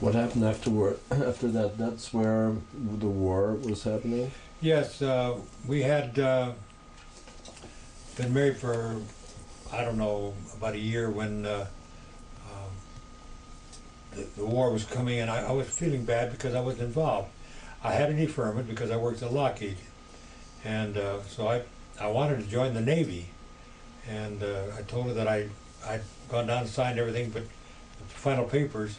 What happened afterward? After that, that's where the war was happening. Yes, we had been married for, I don't know, about a year when the war was coming, and I was feeling bad because I was involved. I had a deferment because I worked at Lockheed, and so I wanted to join the Navy, and I told her that I'd gone down and signed everything but the final papers,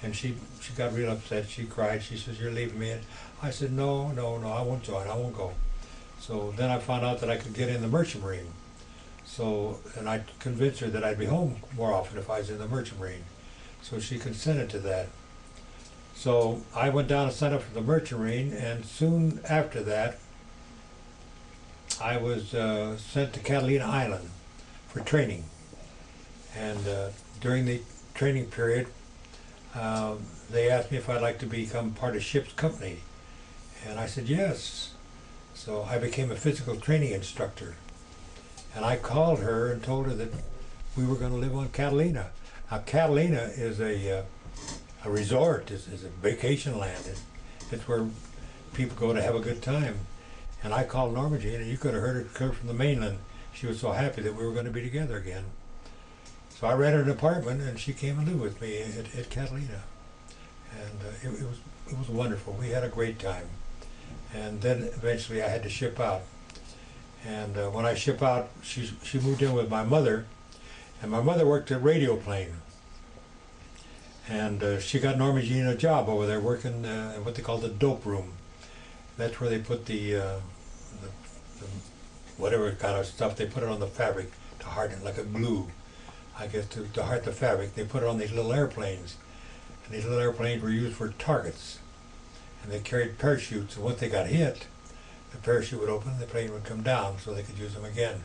and she got real upset. She cried. She says, "You're leaving me." And I said, no, I won't join. I won't go. So then I found out that I could get in the Merchant Marine. So, and I convinced her that I'd be home more often if I was in the Merchant Marine. So she consented to that. So I went down and signed up for the Merchant Marine, and soon after that, I was sent to Catalina Island for training. And during the training period, they asked me if I'd like to become part of ship's company. And I said yes. So I became a physical training instructor. And I called her and told her that we were going to live on Catalina. Now Catalina is a resort, is a vacation land. It's where people go to have a good time. And I called Norma Jean, and you could have heard her come from the mainland. She was so happy that we were going to be together again. So I rented an apartment, and she came and lived with me at Catalina. And it was wonderful. We had a great time. And then eventually I had to ship out. And when I ship out, she moved in with my mother, and my mother worked at Radio Plane. And she got Norma Jean a job over there working in what they call the dope room. That's where they put the whatever kind of stuff, they put it on the fabric to harden it, like a glue, I guess, to harden the fabric. They put it on these little airplanes. And these little airplanes were used for targets. And they carried parachutes, and once they got hit, the parachute would open and the plane would come down so they could use them again.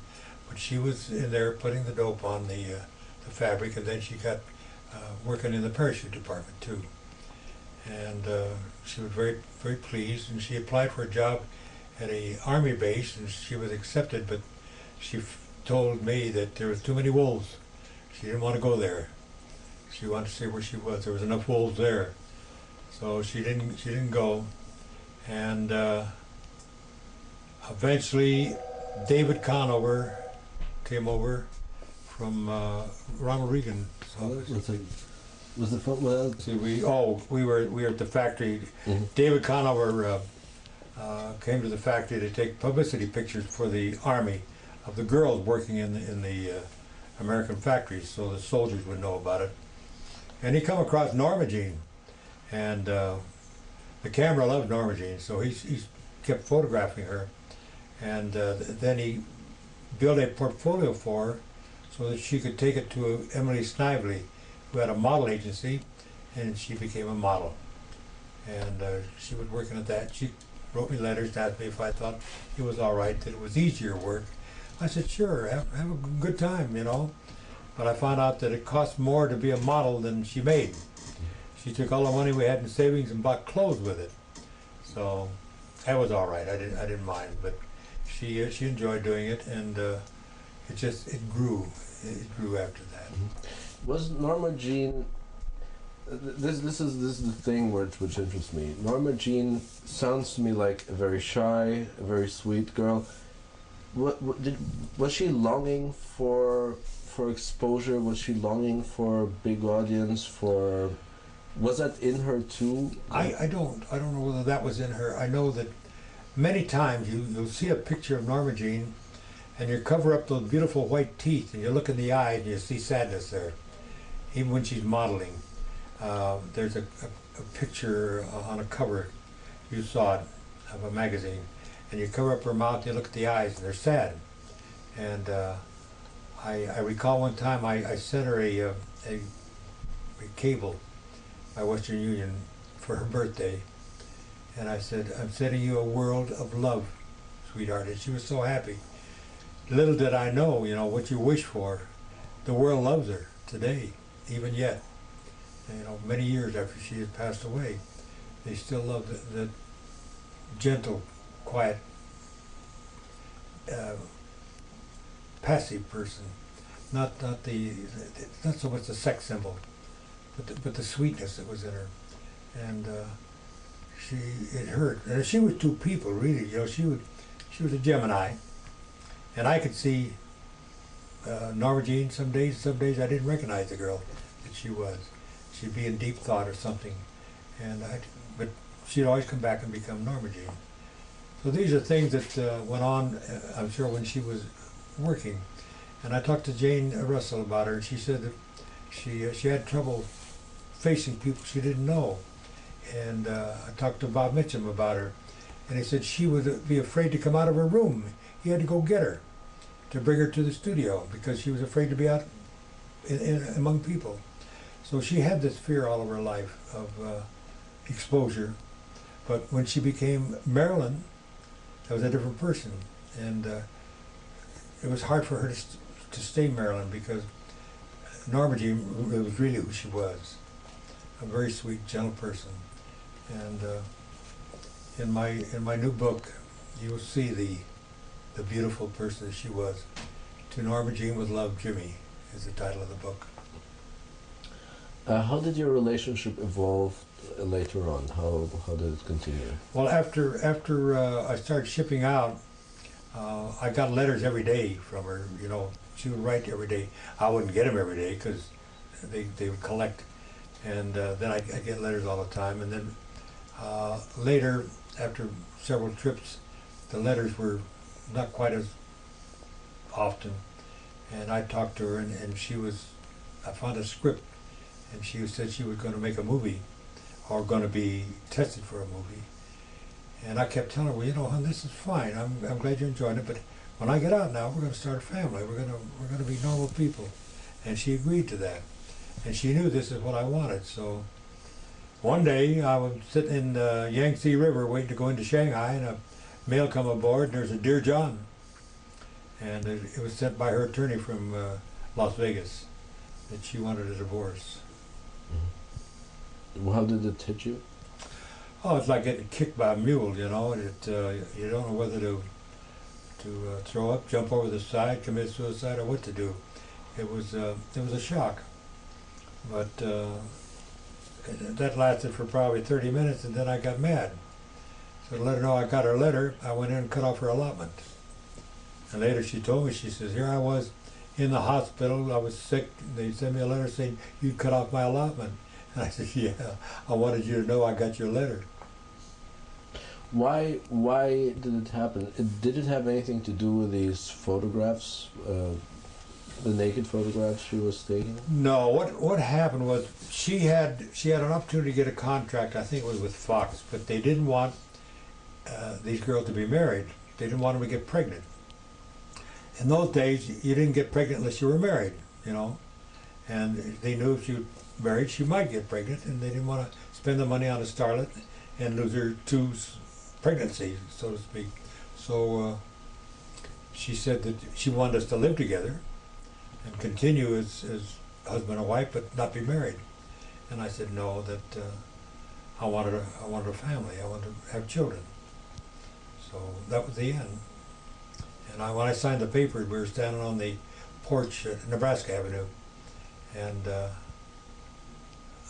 But she was in there putting the dope on the fabric, and then she got working in the parachute department too. And she was very, very pleased, and she applied for a job at a Army base, and she was accepted, but she told me that there was too many wolves. She didn't want to go there. She wanted to see where she was. There was enough wolves there. So she didn't go. And eventually David Conover came over from Ronald Reagan. So Was the fun? Well, see, we were at the factory. Mm-hmm. David Conover came to the factory to take publicity pictures for the Army of the girls working in the American factories, so the soldiers would know about it. And he come across Norma Jean, and the camera loved Norma Jean, so he kept photographing her, and then he built a portfolio for her so that she could take it to Emily Snively, who had a model agency, and she became a model. And she was working at that. She wrote me letters to ask me if I thought it was all right, that it was easier work. I said, sure, have a good time, you know. But I found out that it cost more to be a model than she made. She took all the money we had in savings and bought clothes with it. So that was all right. I didn't mind. But she enjoyed doing it, and it grew. It grew after that. Was Norma Jean? This is the thing which interests me. Norma Jean sounds to me like a very shy, a very sweet girl. Was she longing for exposure? Was she longing for a big audience? Was that in her too? I don't know whether that was in her. I know that many times you'll see a picture of Norma Jean, and you cover up those beautiful white teeth, and you look in the eye and you see sadness there, even when she's modeling. There's a picture on a cover, you saw it, of a magazine, and you cover up her mouth and you look at the eyes and they're sad. And I recall one time I sent her a cable by Western Union for her birthday, and I said, I'm sending you a world of love, sweetheart. And she was so happy. Little did I know, you know, what you wish for. The world loves her today, even yet. You know, many years after she has passed away, they still love the gentle, quiet, passive person. Not so much the sex symbol, but the sweetness that was in her. and it hurt. And she was two people, really. You know, she was a Gemini, and I could see Norma Jean some days I didn't recognize the girl that she was. She'd be in deep thought or something, but she'd always come back and become Norma Jean. So these are things that went on, I'm sure, when she was working. And I talked to Jane Russell about her, and she said that she had trouble facing people she didn't know. And I talked to Bob Mitchum about her, and he said she would be afraid to come out of her room. He had to go get her to bring her to the studio because she was afraid to be out among people. So she had this fear all of her life of exposure. But when she became Marilyn, that was a different person. And it was hard for her to stay Marilyn because Norma Jean was really who she was. A very sweet, gentle person. And in my new book, you will see the beautiful person that she was. To Norma Jean with Love, Jimmy is the title of the book. How did your relationship evolve later on? How did it continue? Well, after I started shipping out, I got letters every day from her. You know, she would write every day. I wouldn't get them every day because they would collect, and then I'd get letters all the time. And then later, after several trips, the letters were not quite as often, and I talked to her, and I found a script, and she said she was going to make a movie, or going to be tested for a movie. And I kept telling her, well, you know, hon, this is fine. I'm glad you're enjoying it, but when I get out now, we're going to start a family. We're going to be normal people. And she agreed to that. And she knew this is what I wanted. So one day I was sitting in the Yangtze River waiting to go into Shanghai, and a mail come aboard, and there's a Dear John. And it was sent by her attorney from Las Vegas that she wanted a divorce. How did it hit you? Oh, it's like getting kicked by a mule, you know. You don't know whether to throw up, jump over the side, commit suicide, or what to do. It was a shock. But that lasted for probably 30 minutes, and then I got mad. So to let her know I got her letter, I went in and cut off her allotment. And later she told me, she says, here I was in the hospital, I was sick, they sent me a letter saying, you cut off my allotment. And I said, yeah, I wanted you to know I got your letter. Why did it happen? Did it have anything to do with these photographs, the naked photographs she was taking? No, what happened was she had an opportunity to get a contract, I think it was with Fox, but they didn't want these girls to be married. They didn't want them to get pregnant. In those days, you didn't get pregnant unless you were married, you know. And they knew if you married, she might get pregnant, and they didn't want to spend the money on a starlet and lose her two pregnancies, so to speak. So she said that she wanted us to live together and continue as husband and wife, but not be married. And I said no, that I wanted a family. I wanted to have children. So that was the end. And when I signed the papers, we were standing on the porch at Nebraska Avenue, and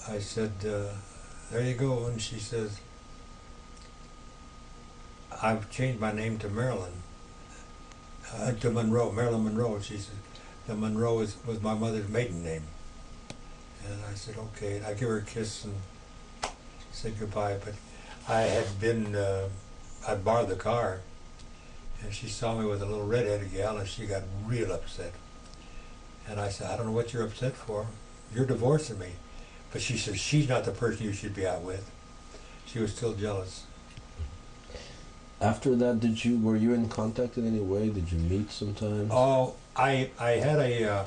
I said, there you go. And she says, I've changed my name to Marilyn, to Monroe, Marilyn Monroe. She said, the Monroe was my mother's maiden name. And I said, okay. And I give her a kiss and said goodbye. But I had been, I'd borrowed the car, and she saw me with a little red-headed gal, and she got real upset. And I said, I don't know what you're upset for. You're divorcing me. But she said, she's not the person you should be out with. She was still jealous. After that, were you in contact in any way? Did you meet sometimes? Oh, I had a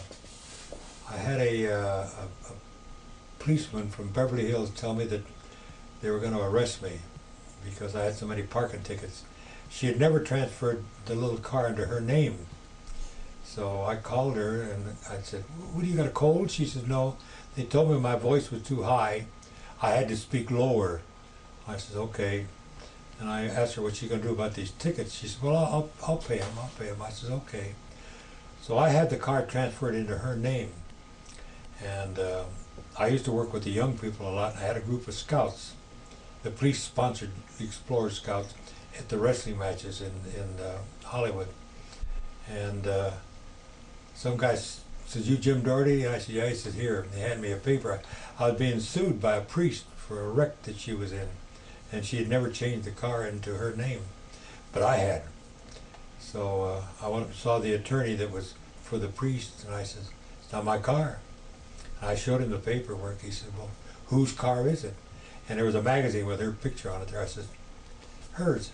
policeman from Beverly Hills tell me that they were going to arrest me because I had so many parking tickets. She had never transferred the little car into her name. So I called her and I said, what, do you got a cold? She said, no. They told me my voice was too high. I had to speak lower. I said, okay. And I asked her what she's going to do about these tickets. She said, well, I'll pay them. I'll pay them. I said, okay. So I had the car transferred into her name. And I used to work with the young people a lot. I had a group of scouts. the police sponsored the Explorer Scouts at the wrestling matches in Hollywood. And some guy says, "You Jim Dougherty?" And I said, "Yeah." He said, "Here." And they handed me a paper. I was being sued by a priest for a wreck that she was in. And she had never changed the car into her name. But I had. So I went and saw the attorney that was for the priest, and I said, "It's not my car." And I showed him the paperwork. He said, "Well, whose car is it?" And there was a magazine with her picture on it there. I said, "Hers."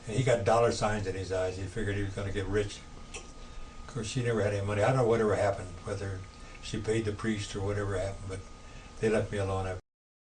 And he got dollar signs in his eyes. He figured he was going to get rich. Of course, she never had any money. I don't know whatever happened, whether she paid the priest or whatever happened, but they left me alone after